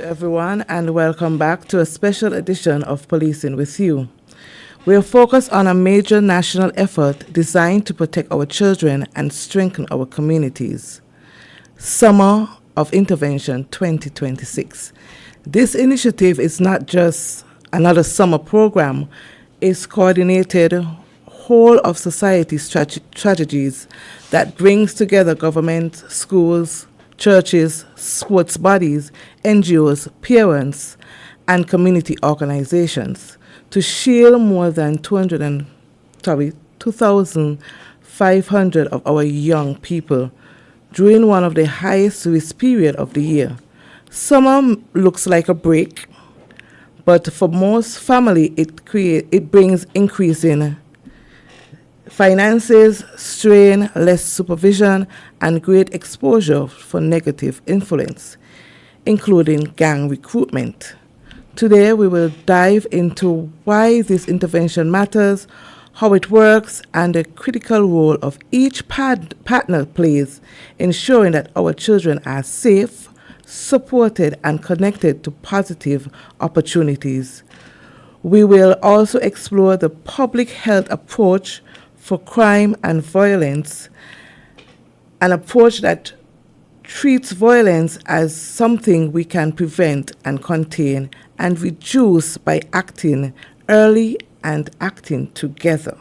everyone, and welcome back to a special edition of Policing with You. We are focused on a major national effort designed to protect our children and strengthen our communities. Summer of Intervention 2026. This initiative is not just another summer program, it's coordinated whole of society strategies that brings together government, schools, churches, sports bodies, NGOs, parents, and community organizations to shield more than 2,500 of our young people during one of the highest risk period of the year. Summer looks like a break, but for most family, it brings increase in finances, strain, less supervision, and great exposure for negative influence, including gang recruitment. Today, we will dive into why this intervention matters, how it works, and the critical role of each partner plays in ensuring that our children are safe, supported, and connected to positive opportunities. We will also explore the public health approach for crime and violence, an approach that treats violence as something we can prevent and contain and reduce by acting early and acting together.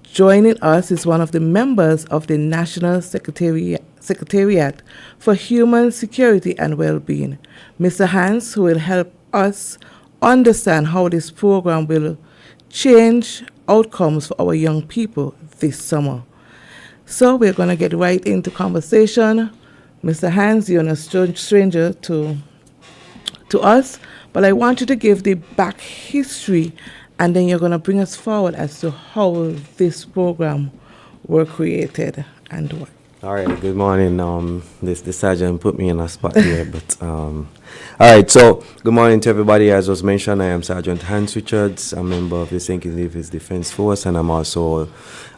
Joining us is one of the members of the National Secretariat for Human Security and Well-being, Mr. Hans, who will help us understand how this program will change outcomes for our young people this summer. So we're going to get right into conversation. Mr. Hans, you're no stranger to us, but I want you to give the back history, and then you're going to bring us forward as to how this program were created and what. All right, good morning. The sergeant put me in a spot here, but all right. So, good morning to everybody. As was mentioned, I am Sergeant Hans Richards, a member of the St. Kitts Defense Force, and I'm also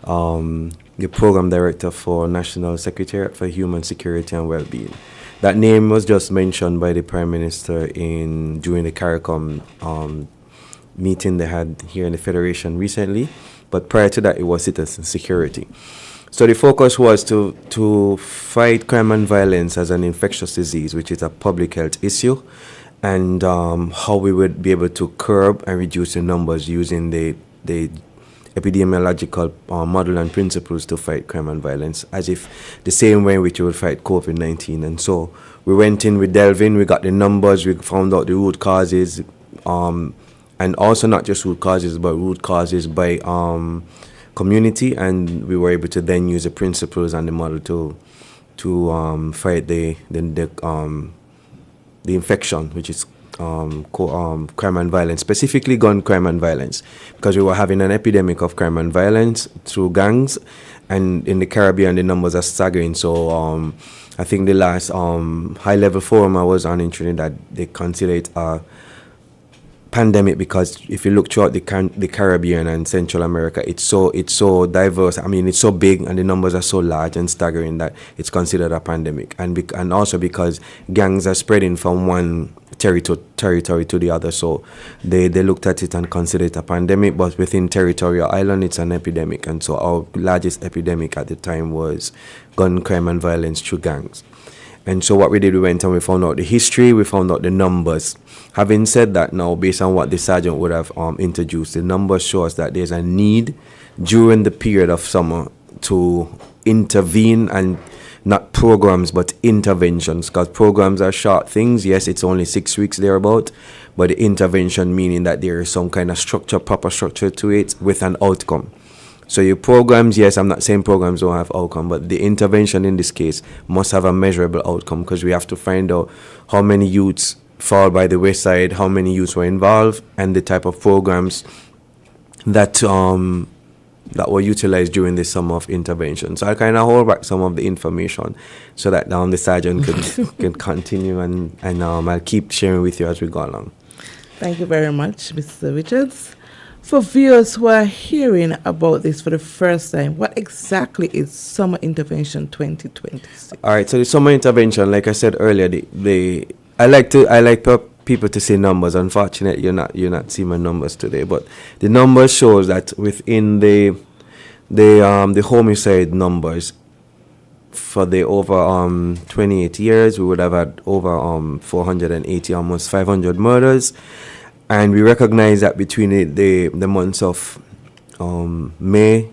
the program director for National Secretariat for Human Security and Well-being. That name was just mentioned by the Prime Minister during the CARICOM meeting they had here in the Federation recently. But prior to that, it was citizen security. So the focus was to fight crime and violence as an infectious disease, which is a public health issue, and how we would be able to curb and reduce the numbers using the epidemiological model and principles to fight crime and violence, as if the same way which we would fight COVID-19. And so we went in, we delved in, we got the numbers, we found out the root causes, and also not just root causes, but root causes by community, and we were able to then use the principles and the model to fight the infection, which is crime and violence, specifically gun crime and violence, because we were having an epidemic of crime and violence through gangs, and in the Caribbean the numbers are staggering. So I think the last high-level forum I was on in Trinidad, they consider it a pandemic, because if you look throughout the Caribbean and Central America, it's so diverse. I mean, it's so big and the numbers are so large and staggering that it's considered a pandemic. And also because gangs are spreading from one territory to the other, so they looked at it and considered it a pandemic. But within Territorial Island, it's an epidemic. And so our largest epidemic at the time was gun crime and violence through gangs. And so what we did, we went and we found out the history, we found out the numbers. Having said that, now, based on what the sergeant would have introduced, the numbers show us that there's a need during the period of summer to intervene, and not programs, but interventions, because programs are short things. Yes, it's only 6 weeks thereabout, but the intervention meaning that there is some kind of structure, proper structure to it with an outcome. So your programs, yes, I'm not saying programs don't have outcome, but the intervention in this case must have a measurable outcome, because we have to find out how many youths fall by the wayside, how many youths were involved, and the type of programs that were utilized during the summer of intervention. So I kind of hold back some of the information so that the sergeant can continue, and I'll keep sharing with you as we go along. Thank you very much, Mr. Richards. For viewers who are hearing about this for the first time, what exactly is Summer Intervention 2026? All right, so the Summer Intervention, like I said earlier, the I like people to say numbers. Unfortunately, you're not seeing my numbers today, but the numbers shows that within the homicide numbers for the over 28 years, we would have had over 480, almost 500 murders, and we recognize that between the months of May,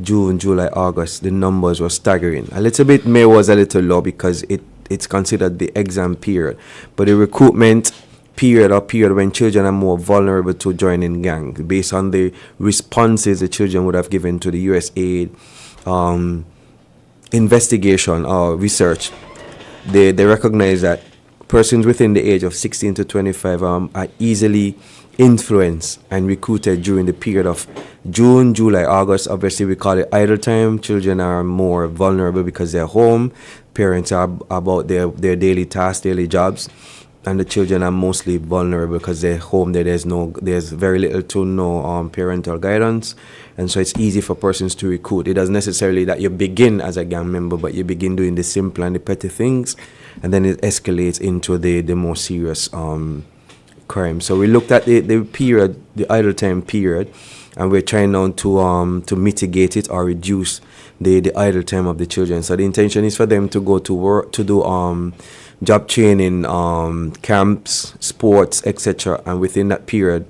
June, July, August, the numbers were staggering. A little bit May was a little low because it's considered the exam period, but the recruitment period or period when children are more vulnerable to joining gangs based on the responses the children would have given to the USAID investigation or research. They recognize that persons within the age of 16 to 25 are easily influenced and recruited during the period of June, July, August. Obviously, we call it idle time. Children are more vulnerable because they're home. Parents are about their daily tasks, daily jobs, and the children are mostly vulnerable because they're home. There's very little to no parental guidance, and so it's easy for persons to recruit. It doesn't necessarily that you begin as a gang member, but you begin doing the simple and the petty things, and then it escalates into the more serious crime. So we looked at the period, the idle time period, and we're trying now to mitigate it or reduce the idle time of the children. So the intention is for them to go to work, to do job training, camps, sports, etc. And within that period,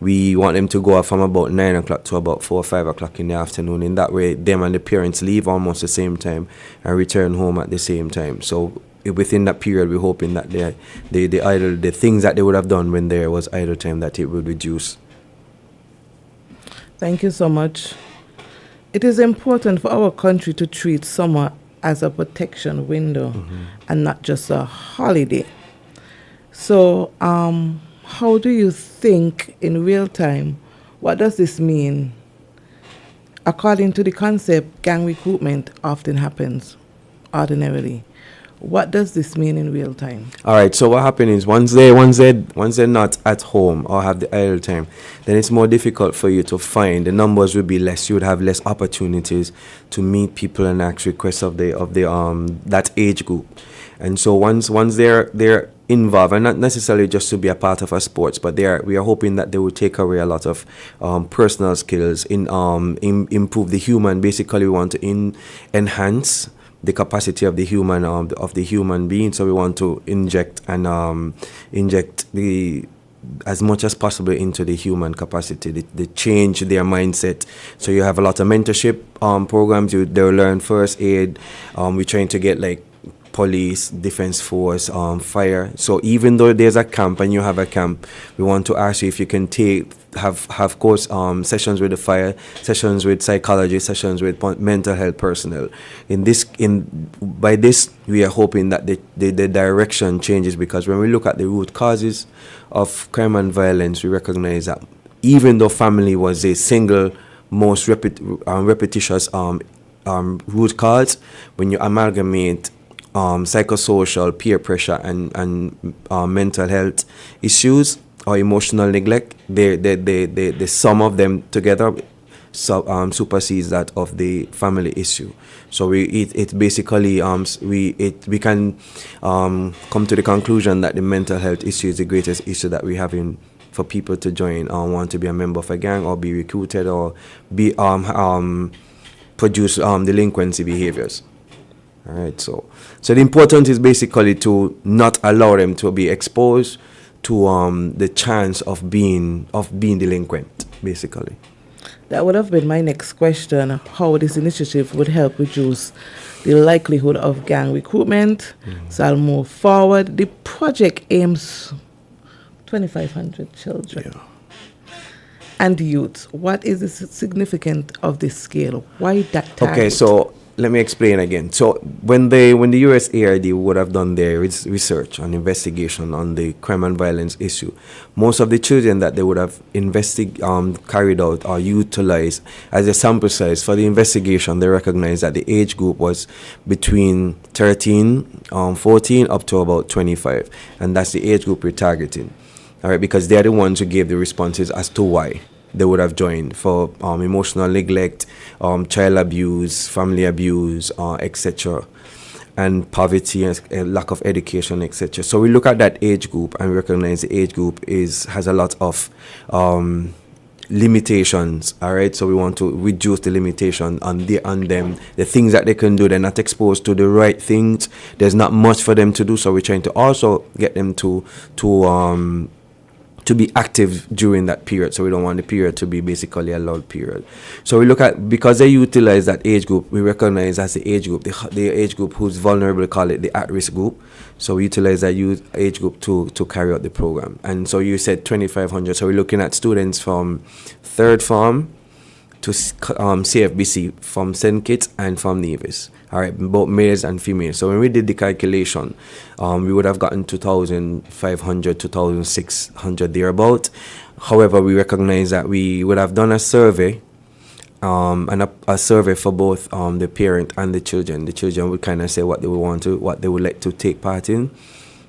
we want them to go out from about 9 o'clock to about 4 or 5 o'clock in the afternoon. In that way, them and the parents leave almost the same time and return home at the same time. So within that period, we're hoping that the things that they would have done when there was idle time, that it would reduce. Thank you so much. It is important for our country to treat summer as a protection window and not just a holiday. So, how do you think in real time, what does this mean? According to the concept, gang recruitment often happens ordinarily. What does this mean in real time? All right. So what happens is once they're not at home or have the idle time, then it's more difficult for you to find. The numbers will be less. You would have less opportunities to meet people and ask requests of the that age group. And so once they're involved, and not necessarily just to be a part of a sports, but we are hoping that they will take away a lot of personal skills, improve the human. Basically, we want to enhance the capacity of the human being. So we want to inject the as much as possible into the human capacity, the change their mindset. So you have a lot of mentorship programs. They'll learn first aid. We're trying to get like police, defense force, fire. So even though there's a camp and you have a camp, we want to ask you if you can have course sessions with the fire, sessions with psychology, sessions with mental health personnel. By this we are hoping that the direction changes, because when we look at the root causes of crime and violence, we recognize that even though family was a single most repetitious root cause, when you amalgamate psychosocial, peer pressure, and mental health issues or emotional neglect, the sum of them together supersedes that of the family issue. So we can come to the conclusion that the mental health issue is the greatest issue that we have for people to join or want to be a member of a gang or be recruited or be produce delinquency behaviors. All right, so the important is basically to not allow them to be exposed to the chance of being delinquent, basically. That would have been my next question, how this initiative would help reduce the likelihood of gang recruitment. So I'll move forward. The project aims 2,500 children and youth. What is the significance of this scale? Why that target? Okay, so let me explain again. So when the USAID would have done their research and investigation on the crime and violence issue, most of the children that they would have carried out or utilized as a sample size for the investigation, they recognized that the age group was between 14 up to about 25, and that's the age group we're targeting. All right, because they're the ones who gave the responses as to why they would have joined for emotional neglect, child abuse, family abuse, etc. and poverty and lack of education, etc. So we look at that age group and recognize the age group has a lot of limitations. All right, so we want to reduce the limitation on them, the things that they can do. They're not exposed to the right things. There's not much for them to do, so we're trying to also get them to be active during that period. So we don't want the period to be basically a lull period. So we look at, because they utilize that age group, we recognize as the age group, the age group who's vulnerable, we call it the at-risk group. So we utilize that age group to carry out the program. And so you said 2,500. So we're looking at students from third form to CFBC, from St. Kitts and from Nevis. All right, both males and females. So when we did the calculation, we would have gotten 2,500, 2,600 thereabout. However, we recognize that we would have done a survey, and a survey for both the parent and the children. The children would kind of say what they would like to take part in.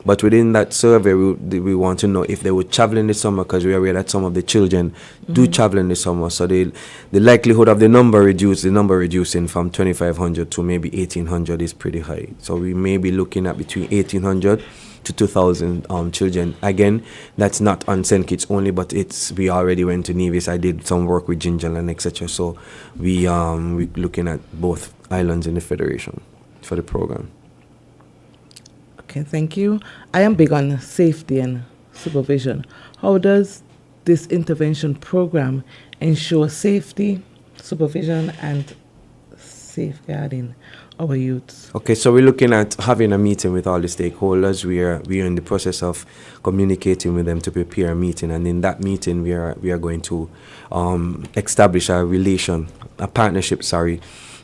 But within that survey, we want to know if they would travel in the summer, because we are aware that some of the children do travel in the summer. So the likelihood of the number reducing from 2,500 to maybe 1,800 is pretty high. So we may be looking at between 1,800 to 2,000 children. Again, that's not on St. Kitts only, but we already went to Nevis. I did some work with Gingerland, etc. So we're looking at both islands in the Federation for the program. Okay, thank you. I am big on safety and supervision. How does this intervention program ensure safety, supervision, and safeguarding our youths? Okay, so we're looking at having a meeting with all the stakeholders. We are in the process of communicating with them to prepare a meeting, and in that meeting we are going to establish a partnership,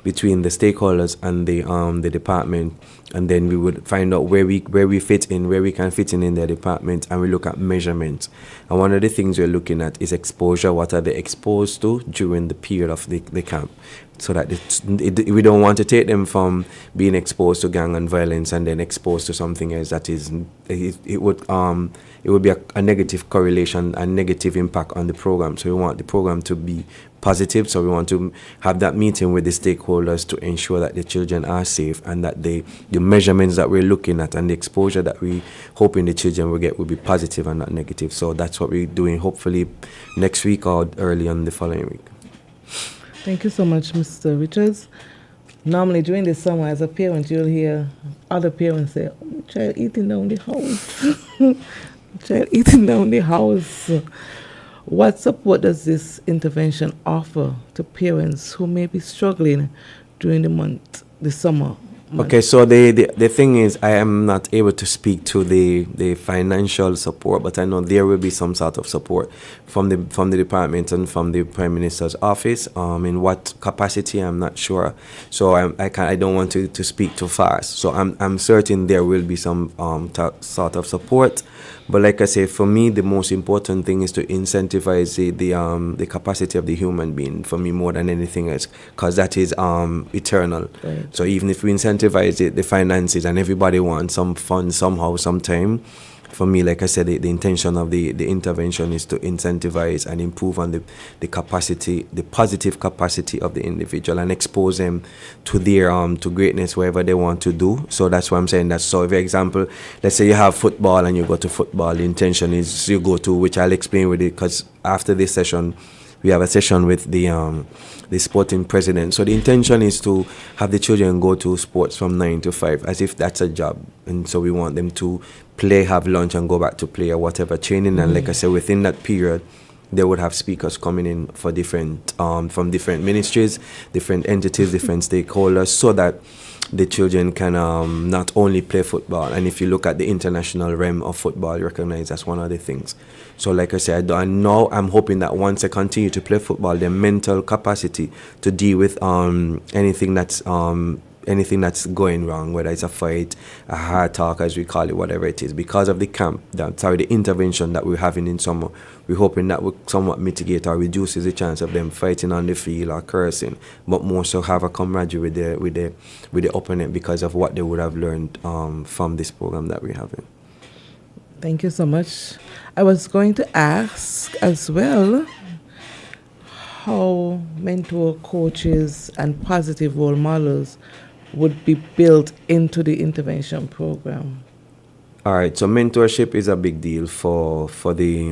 between the stakeholders and the department, and then we would find out where we can fit in their department, and we look at measurements. And one of the things we're looking at is exposure. What are they exposed to during the period of the camp? So that we don't want to take them from being exposed to gang and violence and then exposed to something else that it would be a negative correlation and negative impact on the program. So we want the program to be positive. So we want to have that meeting with the stakeholders to ensure that the children are safe, and that the measurements that we're looking at and the exposure that we hoping the children will get will be positive and not negative. So that's what we're doing, hopefully next week or early on the following week. Thank you so much, Mr. Richards. Normally during the summer, as a parent, you'll hear other parents say, "Oh, child eating down the house." Child eating down the house. What support does this intervention offer to parents who may be struggling during the summer? Okay, so the thing is, I am not able to speak to the financial support, but I know there will be some sort of support from the department and from the Prime Minister's office. In what capacity, I'm not sure. So I don't want to speak too fast. So I'm certain there will be some sort of support. But like I say, for me, the most important thing is to incentivize the capacity of the human being, for me, more than anything else, because that is eternal. Right. So even if we incentivize the finances, and everybody wants some fun somehow, sometime, for me, like I said, the intention of the intervention is to incentivize and improve on the capacity, the positive capacity of the individual, and expose them to their to greatness wherever they want to do. So that's why I'm saying that. So, for example, let's say you have football and you go to football. The intention is you go to, which I'll explain with it, because after this session, we have a session with the sporting president. So the intention is to have the children go to sports from 9 to 5, as if that's a job. And so we want them to play, have lunch, and go back to play or whatever training. And like I said, within that period, they would have speakers coming in for different from different ministries, different entities, different stakeholders, so that the children can not only play football. And if you look at the international realm of football, you recognize that's one of the things. So like I said, I'm hoping that once they continue to play football, their mental capacity to deal with anything that's going wrong, whether it's a fight, a hard talk, as we call it, whatever it is, because of the camp, the intervention that we're having in summer, we're hoping that will somewhat mitigate or reduces the chance of them fighting on the field or cursing, but more so have a camaraderie with the opponent because of what they would have learned from this program that we're having. Thank you so much. I was going to ask as well how mentor coaches and positive role models would be built into the intervention program? All right, so mentorship is a big deal for the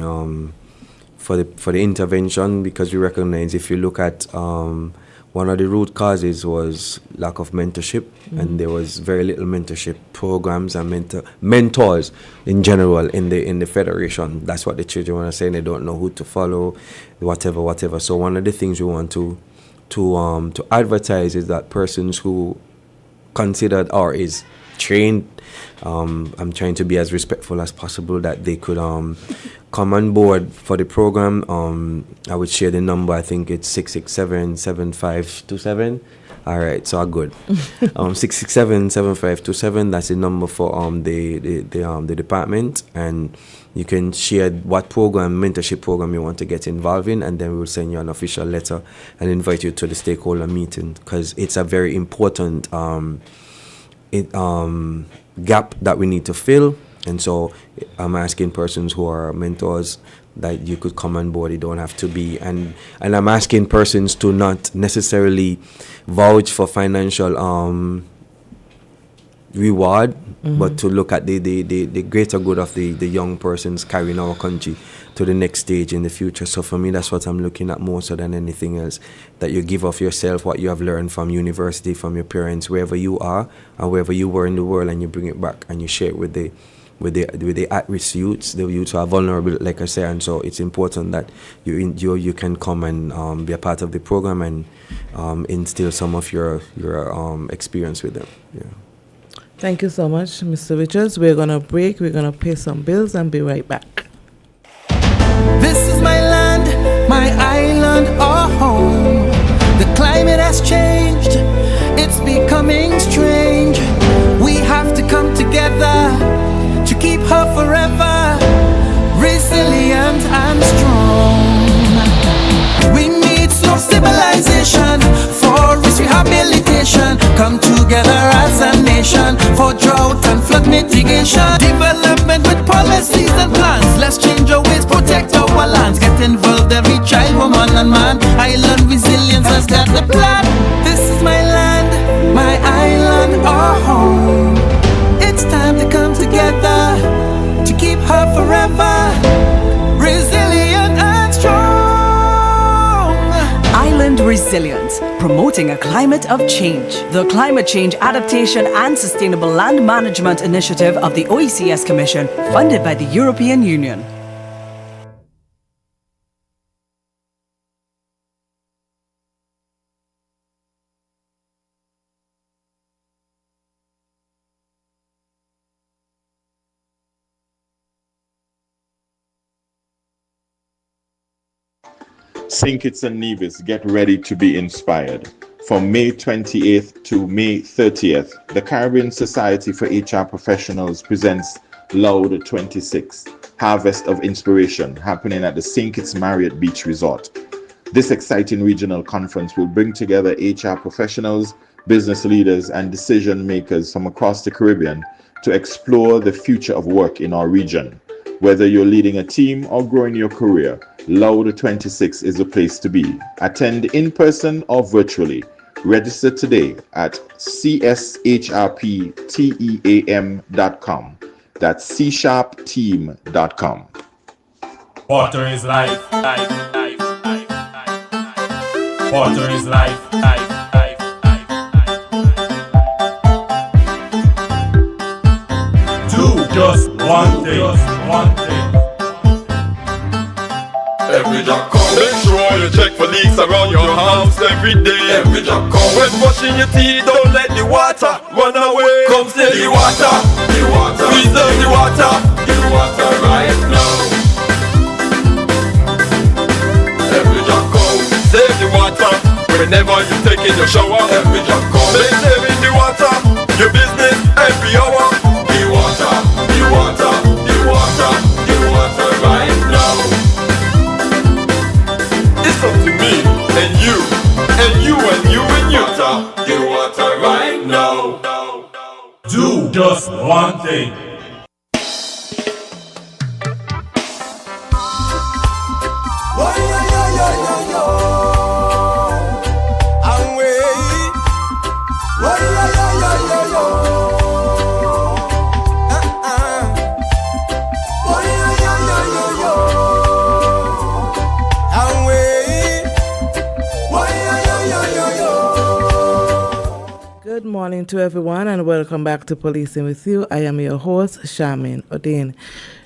intervention, because we recognize, if you look at one of the root causes was lack of mentorship, and there was very little mentorship programs and mentors in general in the federation. That's what the children want to say. They don't know who to follow, whatever. So one of the things we want to advertise is that persons who considered or is trained, I'm trying to be as respectful as possible, that they could come on board for the program. I would share the number. I think it's 667-7527. All right, so good. 667-7527. That's the number for the department, and you can share what mentorship program you want to get involved in, and then we will send you an official letter and invite you to the stakeholder meeting, because it's a very important gap that we need to fill. And so I'm asking persons who are mentors that you could come on board. You don't have to be, and I'm asking persons to not necessarily vouch for financial reward, but to look at the greater good of the young persons carrying our country to the next stage in the future. So for me, that's what I'm looking at more so than anything else, that you give of yourself, what you have learned from university, from your parents, wherever you are and wherever you were in the world, and you bring it back and you share it with the at-risk youths, the youths who are vulnerable, like I say. And so it's important that you can come and be a part of the program and instill some of your experience with them. Yeah. Thank you so much, Mr. Richards. We're going to break. We're going to pay some bills and be right back. This is my land, my island, our home. The climate has changed. It's becoming strange. We have to come together to keep her forever resilient and strong. We need slow stabilization, forest rehabilitation. Come together as a nation for drought and flood mitigation. Development with policies and plans. Let's change our ways, protect our lands. Get involved, every child, woman and man. Island resilience has got the plan. This is my land, my island, our home. It's time to come together to keep her forever resilient and strong. Island Resilience, promoting a climate of change. The Climate Change Adaptation and Sustainable Land Management Initiative of the OECS Commission, funded by the European Union. St. Kitts and Nevis, get ready to be inspired. From May 28th to May 30th, the Caribbean Society for HR Professionals presents Loud 26, Harvest of Inspiration, happening at the St. Kitts Marriott Beach Resort. This exciting regional conference will bring together HR professionals, business leaders, and decision makers from across the Caribbean to explore the future of work in our region. Whether you're leading a team or growing your career, Loud 26 is the place to be. Attend in person or virtually. Register today at cshrpteam.com. That's csharpteam.com. Water is life, life, life, life, life. Water is life, life, life, life, life. Do just one thing, one thing. Every job come. Make sure you check for leaks around your house every day. Every job come. When brushing your teeth, don't let the water run away. Come save the water, the water. Preserve the water right now. Every job come. Save the water whenever you take in your shower. Every job come. Make saving the water your business every hour. The water, the water, the water, the water right now. It's up to me and you and you and you and you. Do water right now. Do just one thing. I'm way. morning to everyone and welcome back to Policing with You. I am your host, Charmaine Odin.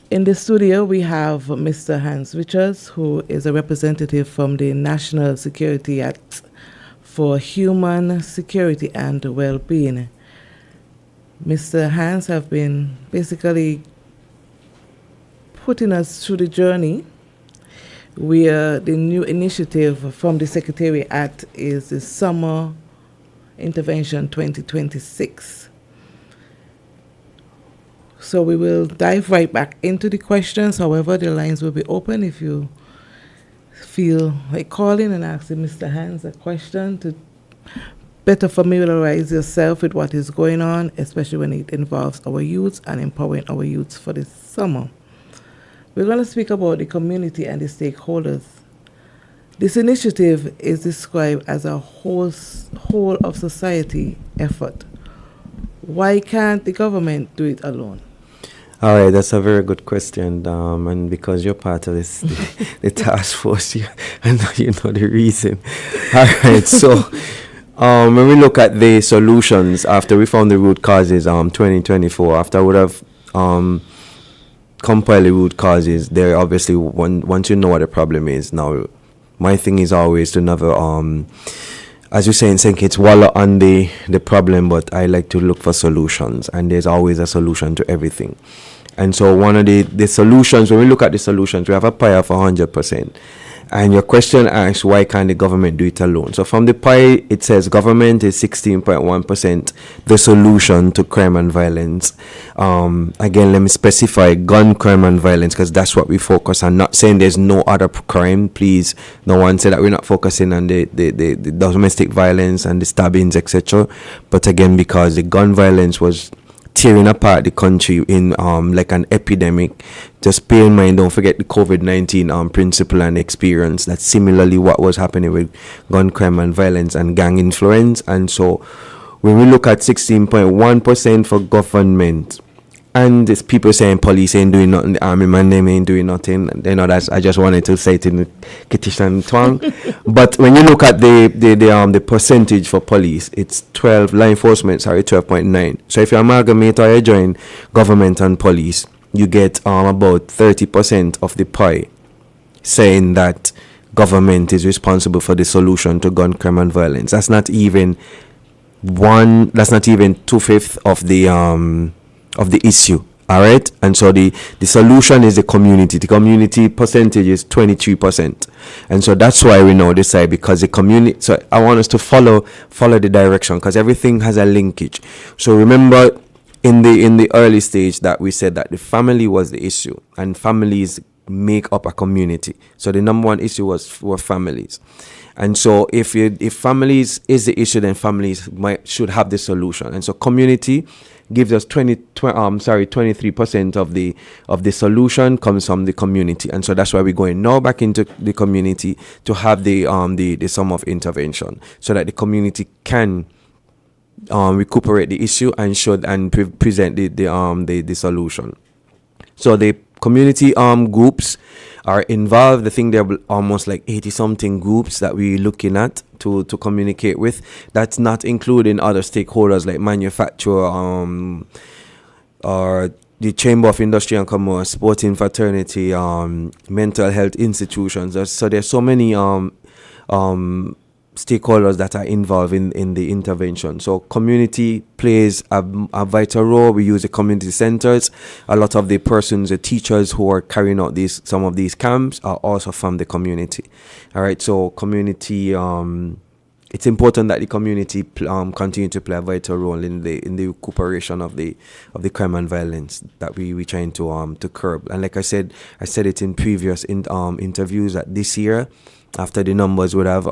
In the studio, we have Mr. Hans Richards, who is a representative from the National Security Act for Human Security and Well-Being. Mr. Hans have been basically putting us through the journey where the new initiative from the Secretariat is the Summer Intervention 2026. So we will dive right back into the questions. However, the lines will be open if you feel like calling and asking Mr. Hans a question to better familiarize yourself with what is going on, especially when it involves our youth and empowering our youth for this summer. We're going to speak about the community and the stakeholders. This initiative is described as a whole of society effort. Why can't the government do it alone? All right, that's a very good question. And because you're part of this, the task force, I know you know the reason. All right, so when we look at the solutions after we found the root causes, 2024, after I would have compiled the root causes, there obviously, once you know what the problem is, now my thing is always to never, as you say, it's wallow on the problem, but I like to look for solutions, and there's always a solution to everything. And so one of the solutions, when we look at the solutions, we have a pie of 100%. And your question asks, why can't the government do it alone? So from the pie, it says government is 16.1% the solution to crime and violence. Again, let me specify gun crime and violence, because that's what we focus on. Not saying there's no other crime. Please, no one say that we're not focusing on the domestic violence and the stabbings, etc. But again, because the gun violence was tearing apart the country in like an epidemic. Just bear in mind, don't forget the COVID-19 principle and experience. That's similarly what was happening with gun crime and violence and gang influence. And so when we look at 16.1% for government, and there's people saying police ain't doing nothing, the army man them ain't doing nothing. You know, that's, I just wanted to say it in the Kitish and twang. But when you look at the percentage for police, it's 12.9. So if you amalgamate or you join government and police, you get about 30% of the pie, saying that government is responsible for the solution to gun crime and violence. That's not even 2/5 of the issue. All right, and so the solution is the community. The community percentage is 23%, and so that's why we now decide, because the community. So I want us to follow the direction, because everything has a linkage. So remember, in the early stage that we said that the family was the issue, and families make up a community. So the number one issue were families. And so if families is the issue, then families should have the solution. And so community gives us 23% of the solution comes from the community. And so that's why we're going now back into the community to have the sum of intervention, so that the community can recuperate the issue and present the solution. So the community groups are involved. I think there are almost like 80-something groups that we're looking at to communicate with. That's not including other stakeholders like manufacturer, or the Chamber of Industry and Commerce, sporting fraternity, mental health institutions. So there's so many stakeholders that are involved in the intervention. So community plays a vital role. We use the community centers. A lot of the persons, the teachers who are carrying out some of these camps are also from the community. All right, so community, it's important that the community continue to play a vital role in the recuperation of the crime and violence that we trying to curb. And like I said it in previous interviews, that this year, after the numbers would have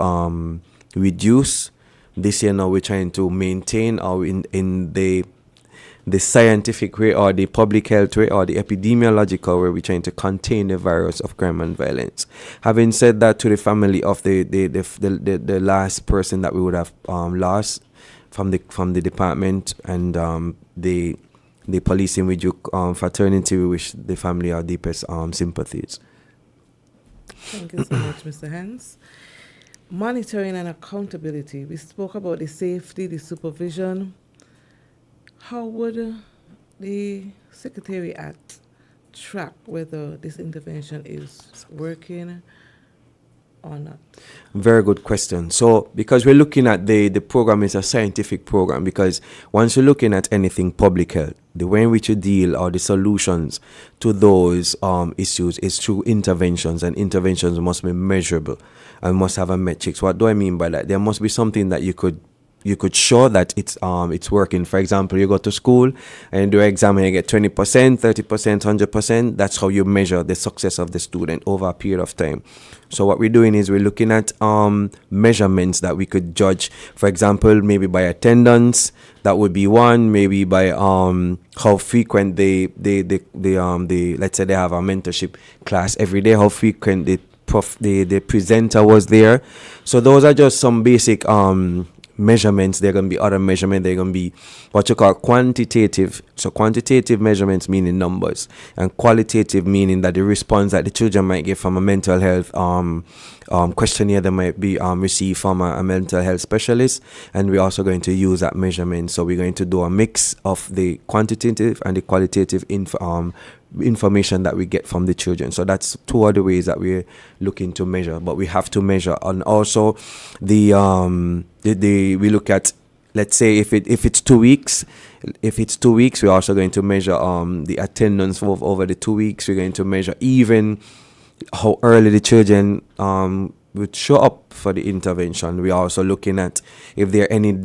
reduced, this year now we're trying to maintain, or in the scientific way, or the public health way, or the epidemiological way, we're trying to contain the virus of crime and violence. Having said that, to the family of the last person that we would have lost from the department, and the Policing with You fraternity, we wish the family our deepest sympathies. Thank you so much, Mr. Hans. Monitoring and accountability. We spoke about the safety, the supervision, how would the Secretariat track whether this intervention is working or not? Very good question. So, because we're looking at the program is a scientific program, because once you're looking at anything public health, the way in which you deal or the solutions to those issues is through interventions, and interventions must be measurable and must have a metrics. What do I mean by that? There must be something that you could show that it's working. For example, you go to school and do an exam and you get 20%, 30%, 100%. That's how you measure the success of the student over a period of time. So what we're doing is we're looking at measurements that we could judge. For example, maybe by attendance, that would be one. Maybe by how frequent they let's say they have a mentorship class every day, how frequent the presenter was there. So those are just some basic measurements. There are going to be other measurements. They're going to be what you call quantitative. So quantitative measurements meaning numbers, and qualitative meaning that the response that the children might get from a mental health questionnaire they might be receive from a mental health specialist. And we're also going to use that measurement. So we're going to do a mix of the quantitative and the qualitative information that we get from the children. So that's two other ways that we're looking to measure. But we have to measure, and also we look at, let's say if it's 2 weeks. If it's 2 weeks, we're also going to measure the attendance over the 2 weeks. We're going to measure even how early the children would show up for the intervention. We're also looking at if there are any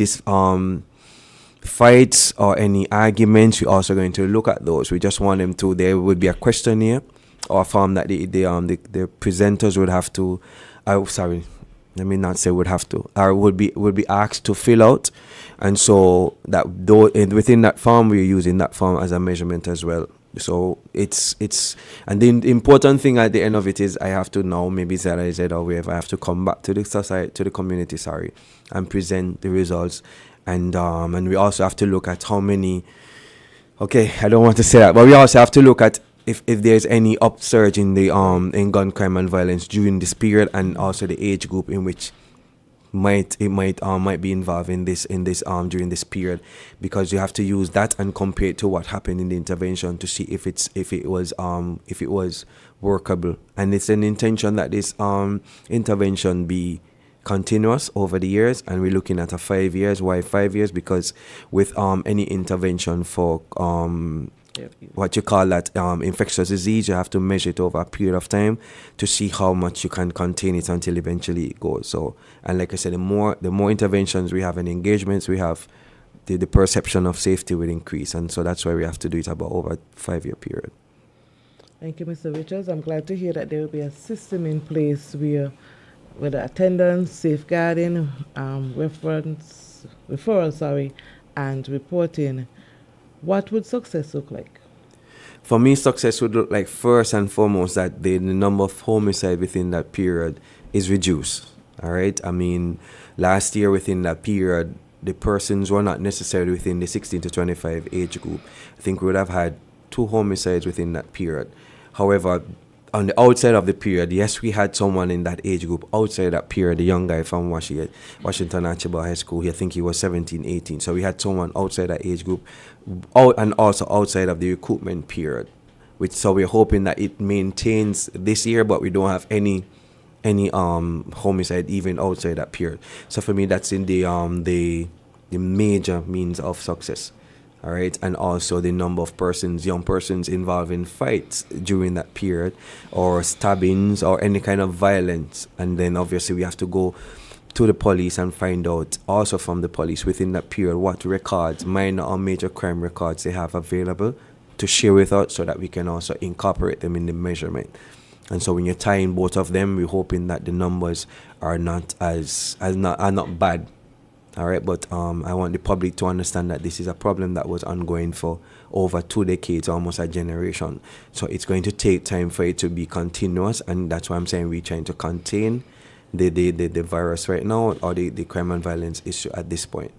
fights or any arguments. We're also going to look at those. We just want them to. There would be a questionnaire or a form that the presenters would have to. Let me not say would have to, or would be asked to fill out, and so that within that form we're using that form as a measurement as well. So it's and the important thing at the end of it is I have to now, maybe ZIZ or wherever, I have to come back to the society, to the community, and present the results, and we also have to look at how many. Okay, I don't want to say that, but we also have to look at if there's any upsurge in the in gun crime and violence during this period, and also the age group in which might be involved in this during this period, because you have to use that and compare it to what happened in the intervention to see if it was workable. And it's an intention that this intervention be continuous over the years, and we're looking at 5 years. Why 5 years? Because with any intervention for what you call that infectious disease, you have to measure it over a period of time to see how much you can contain it until eventually it goes. So, and like I said, the more interventions we have and engagements we have, the perception of safety will increase, and so that's why we have to do it about over a 5 year period. Thank you, Mr. Richards. I'm glad to hear that there will be a system in place where with attendance, safeguarding, referral, and reporting. What would success look like? For me, success would look like, first and foremost, that the number of homicide within that period is reduced. All right. I mean, last year within that period, the persons were not necessarily within the 16 to 25 age group. I think we would have had 2 homicides within that period. However, on the outside of the period, yes, we had someone in that age group. Outside that period, the young guy from Washington Archibald High School, I think he was 17, 18. So we had someone outside that age group, and also outside of the recruitment period. So we're hoping that it maintains this year, but we don't have any homicide even outside that period. So for me, that's in the major means of success. All right, and also the number of young persons involved in fights during that period, or stabbings, or any kind of violence. And then obviously we have to go to the police and find out also from the police within that period what records, minor or major crime records, they have available to share with us, so that we can also incorporate them in the measurement. And so when you're tying both of them, we're hoping that the numbers are not not bad. All right, but I want the public to understand that this is a problem that was ongoing for over 2 decades, almost a generation. So it's going to take time for it to be continuous, and that's why I'm saying we're trying to contain the virus right now, or the crime and violence issue at this point.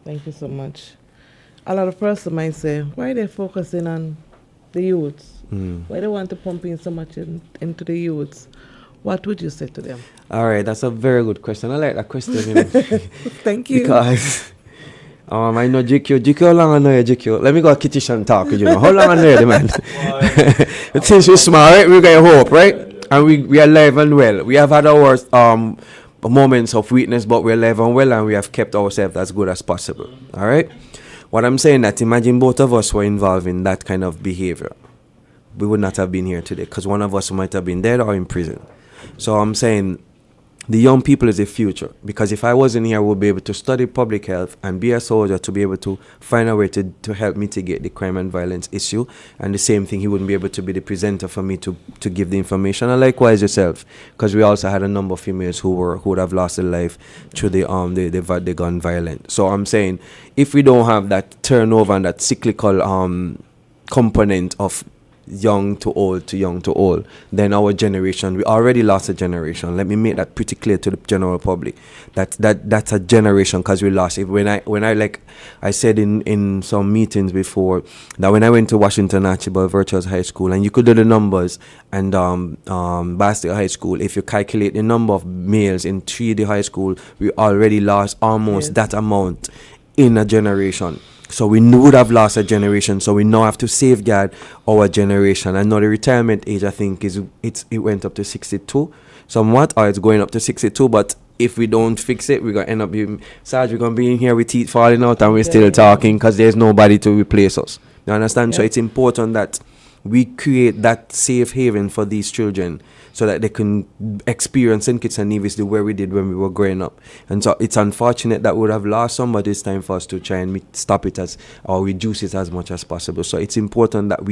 Thank you so much. A lot of persons might say, why are they focusing on the youths? Why they want to pump in so much into the youths? What would you say to them? All right, that's a very good question. I like that question. You know, Thank you. Because I know GQ. GQ, how long I know you, GQ? Let me go Kittish and talk with you know. How long I know you, the man? Since we're small, right? We got hope, right? And we are alive and well. We have had our moments of weakness, but we're alive and well, and we have kept ourselves as good as possible. All right? What I'm saying that imagine both of us were involved in that kind of behavior. We would not have been here today because one of us might have been dead or in prison. So I'm saying the young people is the future, because if I wasn't here, I would be able to study public health and be a soldier to be able to find a way to help mitigate the crime and violence issue. And the same thing, he wouldn't be able to be the presenter for me to give the information. And likewise yourself, because we also had a number of females who would have lost their life through the gun violence. So I'm saying if we don't have that turnover and that cyclical component of young to old to young to old, then our generation, we already lost a generation. Let me make that pretty clear to the general public. That's a generation, because we lost it. When I like I said in some meetings before, that when I went to Washington Archibald Virtuous High School, and you could do the numbers, and Bastille High School, if you calculate the number of males in 3D high school, we already lost almost that amount in a generation. So we would have lost a generation. So we now have to safeguard our generation. And now the retirement age, I think, it went up to 62 somewhat, or it's going up to 62. But if we don't fix it, we're going to end up being, Sarge, we're going to be in here with teeth falling out, and we're still talking because there's nobody to replace us. You understand? So it's important that we create that safe haven for these children, so that they can experience St. Kitts and Nevis the way we did when we were growing up. And so it's unfortunate that we would have lost some, but it's time for us to try and stop it or reduce it as much as possible. So it's important that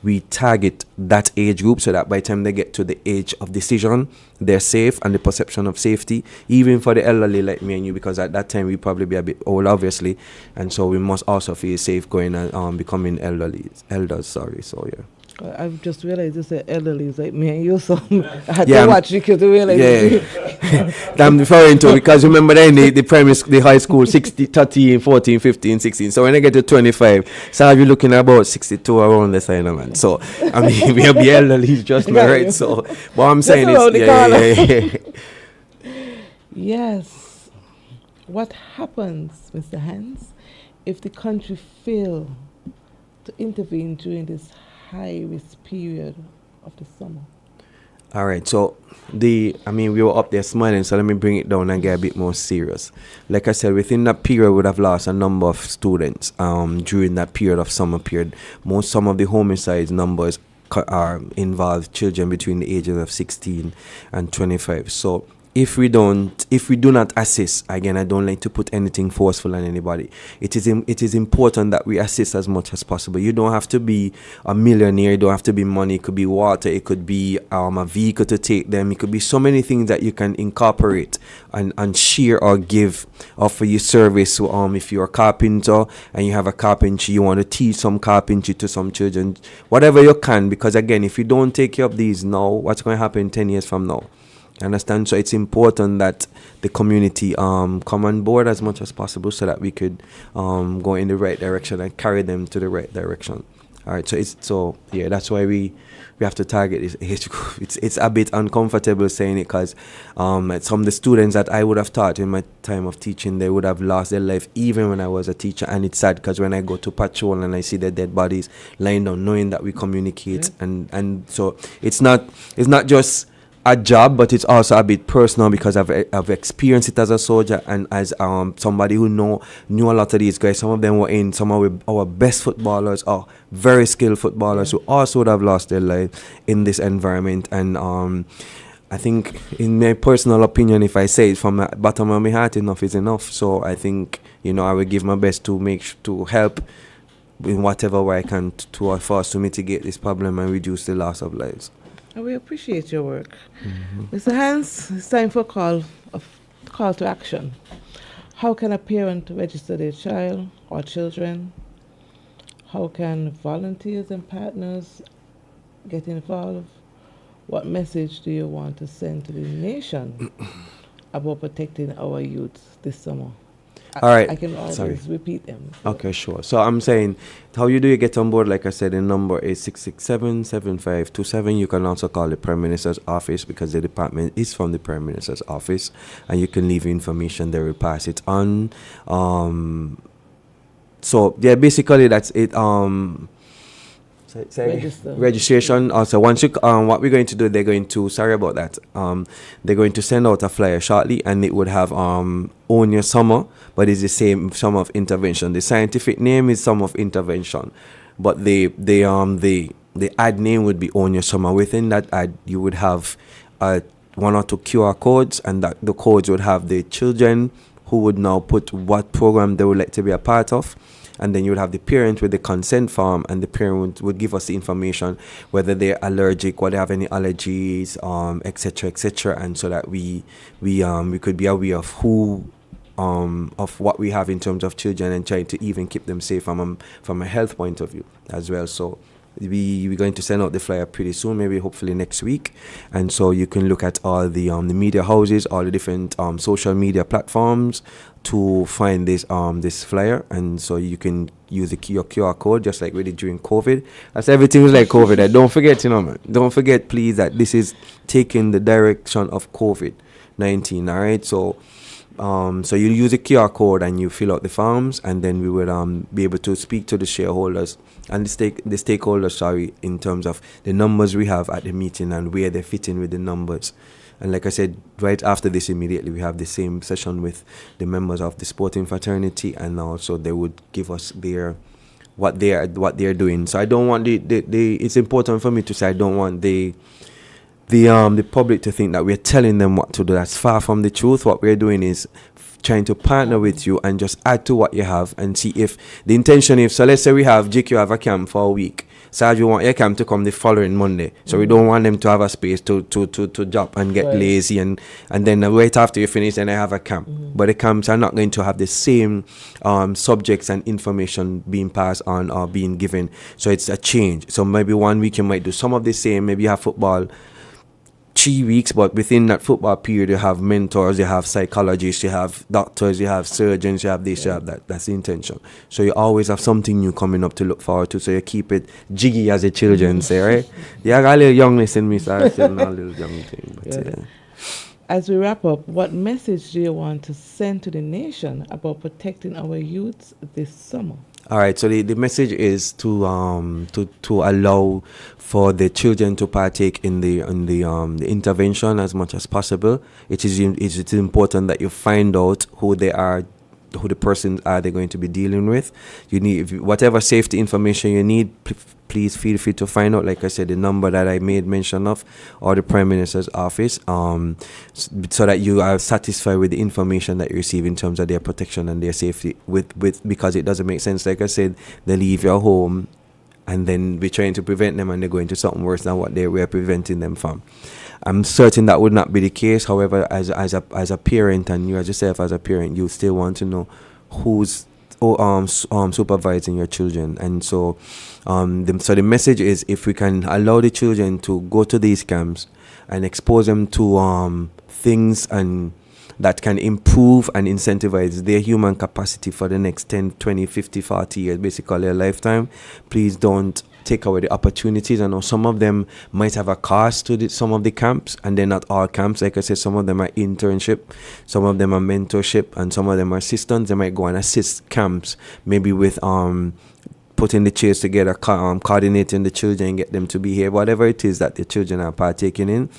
we target that age group, so that by the time they get to the age of decision, they're safe, and the perception of safety, even for the elderly like me and you, because at that time we probably be a bit old, obviously, and so we must also feel safe going and becoming elders. So yeah. I've just realized you said elderly like me and you, so I had to watch you to realize. Yeah. I'm referring to, because remember then the high school 60, 13, 14, 15, 16. So when I get to 25, so I'll be looking at about 62 around the side, man. So I mean, we'll be elderly, just me, right? So what I'm saying is, Yes. What happens, Mr. Hans, if the country fail to intervene during this high-risk period of the summer? All right, so we were up there smiling, so let me bring it down and get a bit more serious. Like I said, within that period, we would have lost a number of students during that period of summer period. Some of the homicide numbers involve children between the ages of 16 and 25. So if we do not assist, again, I don't like to put anything forceful on anybody. It is important that we assist as much as possible. You don't have to be a millionaire. You don't have to be money. It could be water. It could be a vehicle to take them. It could be so many things that you can incorporate and share or give, or for your service. So, if you're a carpenter and you have a carpentry, you want to teach some carpentry to some children, whatever you can. Because again, if you don't take care of these now, what's going to happen 10 years from now? Understand? So it's important that the community come on board as much as possible, so that we could go in the right direction and carry them to the right direction. All right. So that's why we have to target this age group. It's a bit uncomfortable saying it, because some of the students that I would have taught in my time of teaching, they would have lost their life even when I was a teacher. And it's sad, because when I go to patrol and I see their dead bodies lying down, knowing that we communicate, and so it's not just a job, but it's also a bit personal, because I've experienced it as a soldier and as somebody who knew a lot of these guys. Some of them were in some of our best footballers, or very skilled footballers, who also would have lost their life in this environment. And I think, in my personal opinion, if I say it from the bottom of my heart, enough is enough. So I think, I will give my best to help in whatever way I can for us to mitigate this problem and reduce the loss of lives. We appreciate your work. Mr. Hans, it's time for call to action. How can a parent register their child or children? How can volunteers and partners get involved? What message do you want to send to the nation about protecting our youth this summer? All right. I can always repeat them. Okay, sure. So I'm saying, how do you get on board? Like I said, the number is 667-7527. You can also call the Prime Minister's office, because the department is from the Prime Minister's office, and you can leave information. They will pass it on. So yeah, basically that's it. Register. Registration. Also, once you what we're going to do, they're going to sorry about that. They're going to send out a flyer shortly, and it would have Own Your Summer, but it's the same Summer of Intervention. The scientific name is Summer of Intervention, but the ad name would be Own Your Summer. Within that ad, you would have one or two QR codes, and that the codes would have the children who would now put what program they would like to be a part of. And then you would have the parent with the consent form, and the parent would give us the information whether they're allergic, whether they have any allergies, etc., and so that we could be aware of who of what we have in terms of children, and try to even keep them safe from a health point of view as well. So we're going to send out the flyer pretty soon, maybe hopefully next week, and so you can look at all the media houses, all the different social media platforms to find this flyer, and so you can use your QR code just like we did during COVID. As everything was like COVID, and don't forget, man, don't forget please that this is taking the direction of COVID-19. All right, so you use a QR code and you fill out the forms, and then we would be able to speak to the shareholders and the stakeholders, in terms of the numbers we have at the meeting and where they fit in with the numbers. And like I said, right after this, immediately we have the same session with the members of the sporting fraternity, and also they would give us what they're doing. So I don't want it's important for me to say I don't want the public to think that we're telling them what to do. That's far from the truth. What we're doing is trying to partner with you and just add to what you have and see if the intention is, so let's say we have GQ have a camp for a week. So we want your camp to come the following Monday. So we don't want them to have a space to drop and get lazy and then wait after you finish and I have a camp. But the camps are not going to have the same subjects and information being passed on or being given. So it's a change. So maybe 1 week you might do some of the same. Maybe you have football 3 weeks, but within that football period, you have mentors, you have psychologists, you have doctors, you have surgeons, you have this, you have that. That's the intention. So you always have something new coming up to look forward to. So you keep it jiggy, as the children say, right? Yeah, I got a little youngness in me, so I still not a little young thing. But, As we wrap up, what message do you want to send to the nation about protecting our youths this summer? All right, so the message is to allow for the children to partake in the intervention as much as possible. It's important that you find out who they are, who the persons are they're going to be dealing with. You need whatever safety information you need. Please feel free to find out, like I said, the number that I made mention of, or the Prime Minister's office, so that you are satisfied with the information that you receive in terms of their protection and their safety. Because it doesn't make sense, like I said, they leave your home and then we're trying to prevent them and they're going to something worse than what we're preventing them from. I'm certain that would not be the case. However, as a parent, and you as yourself as a parent, you still want to know who's supervising your children. And so the message is, if we can allow the children to go to these camps and expose them to things and that can improve and incentivize their human capacity for the next 10, 20, 50, 40 years, basically a lifetime, please don't take away the opportunities. I know some of them might have a cost to some of the camps, and they're not all camps. Like I said, some of them are internship, some of them are mentorship, and some of them are assistants. They might go and assist camps, maybe with putting the chairs together, coordinating the children, get them to behave, whatever it is that the children are partaking in.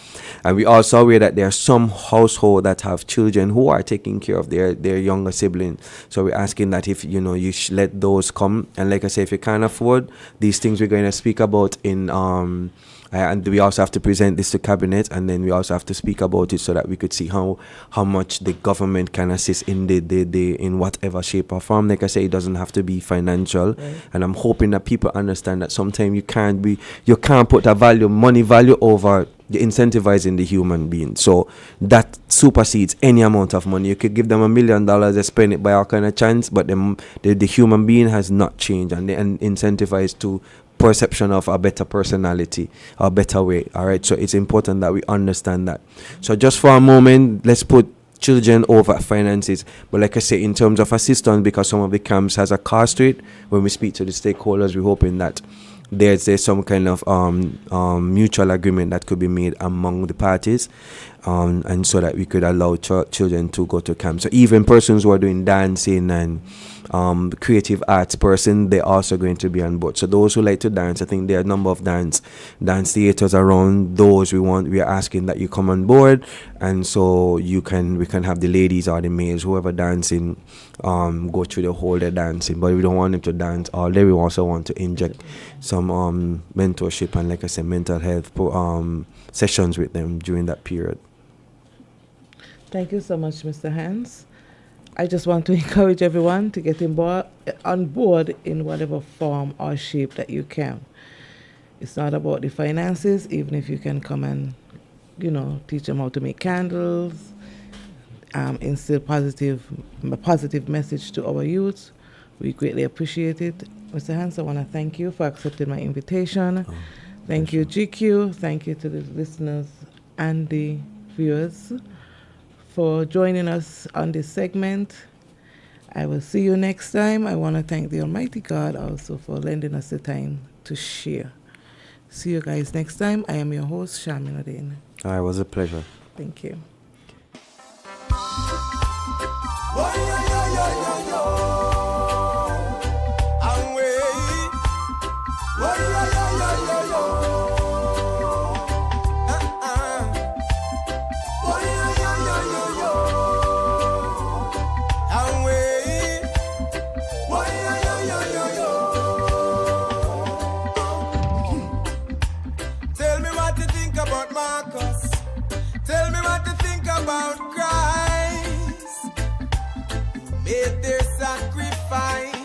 And we also aware that there are some households that have children who are taking care of their younger siblings. So we're asking that if you let those come. And like I say, if you can't afford these things, we're going to speak about in and we also have to present this to cabinet, and then we also have to speak about it so that we could see how much the government can assist in in whatever shape or form. Like I say, it doesn't have to be financial, and I'm hoping that people understand that sometimes you can't put money value over the incentivizing the human being. So that supersedes any amount of money. You could give them $1 million, they spend it by all kind of chance, but the human being has not changed, and they're incentivized to perception of a better personality, a better way. All right, so it's important that we understand that. So just for a moment, let's put children over finances. But like I say, in terms of assistance, because some of the camps has a cost to it, when we speak to the stakeholders, we're hoping that there's some kind of mutual agreement that could be made among the parties. and so that we could allow children to go to camp. So even persons who are doing dancing and creative arts person, they're also going to be on board. So those who like to dance, I think there are a number of dance theaters around. Those we are asking that you come on board, and so we can have the ladies or the males, whoever dancing, go through the whole day dancing. But we don't want them to dance all day. We also want to inject some mentorship and, like I said, mental health sessions with them during that period. Thank you so much, Mr. Hans. I just want to encourage everyone to get on board in whatever form or shape that you can. It's not about the finances, even if you can come and, teach them how to make candles, instill a positive message to our youth. We greatly appreciate it. Mr. Hans, I want to thank you for accepting my invitation. Thank you, GQ. Thank you to the listeners and the viewers for joining us on this segment. I will see you next time. I want to thank the Almighty God also for lending us the time to share. See you guys next time. I am your host, Shamin Odin. It was a pleasure. Thank you. Tell me what you think about Christ, who made their sacrifice.